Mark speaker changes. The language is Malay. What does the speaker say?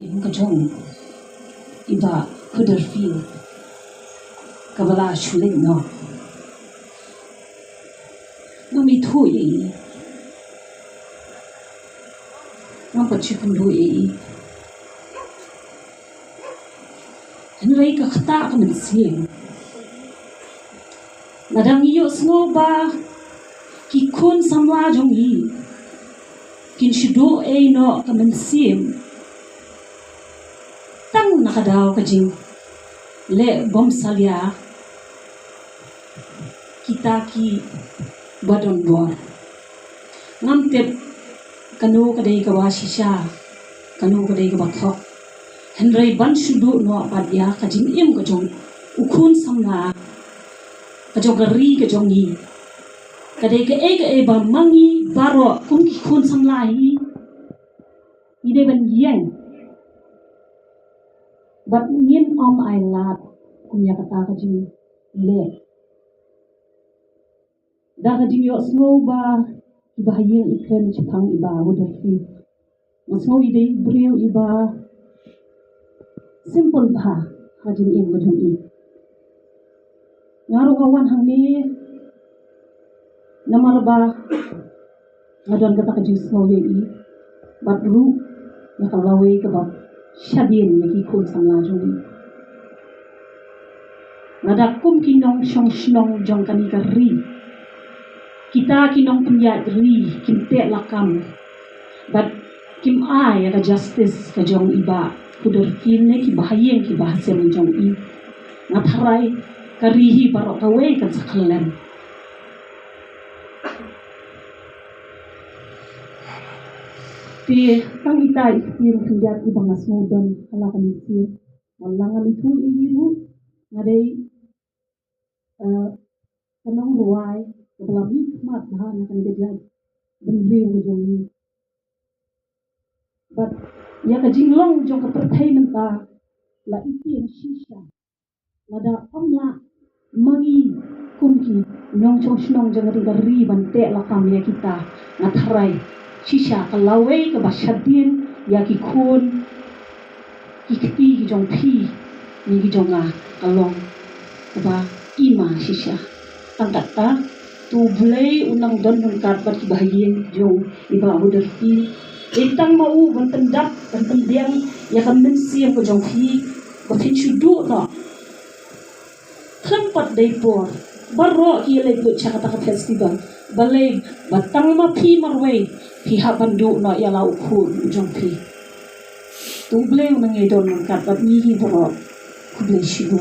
Speaker 1: Kajong iba Huddersfield kabala shuling no ngami thu yi ngam pa chikun do yi henrei ka khata ka min sim nadang yo sno ba ki kun samla jong yi kin shido e no ka min sim tang nakadaw ka jing le bom salya kita ki badon bor ngam tep kanu kadai ka wasisha kanu kadai ka bathok henrei ban shudu no padya ka jing im ka jong ukhun samla ka jong ri ka jong yi kadai ka e ba mangi baro kum ki khun samla hi ide ban yen but yin ai lat kumya kata ka jing le da ka jing yo snow ba ibahayin ikren chipang iba Huddersfield masno ide breu iba simple ba ka jing im ka jong i ngaro kawan hang ni namar ba ngadon kata ka jing snow ye i but ru nakalawe ka ba Shadin lagi kun samla jong nada kum kinong shong shnong jong kani ka ri kita kinong punya ri kim te lakam but kim ai ka justice ka jong iba Huddersfield ne ki bahayeng ki bahasa jong i ngatharai ka rihi parok ka we ka sakhalan Pi tang ita ispir senjat ibang asmodon ala kami sir walang itu iru ngadai kanong ruai dalam hikmat bahan akan gejad benri wujungi but ya kajinglong jong kepertai menta la iti yang shisha lada omla mangi kumki nyong chong shnong jang ri bante la kamya kita ngatharai shisha kalawe ke basyadin ya ki khun ki keti ki jong phi ni ki jonga kalong ba ima shisha tangkata tu bulai unang don kat bat ki bahayin jong iba Huddersfield itang mau bentendap bentendiang ya kan mensiam ke jong phi ba phin shudu no tempat depor baro ki le go chakata festival balai batang ma phi marway pihak bandu no ya lau khun jong phi tu bleu nang edon kat bat ni hi boro ku blei shibu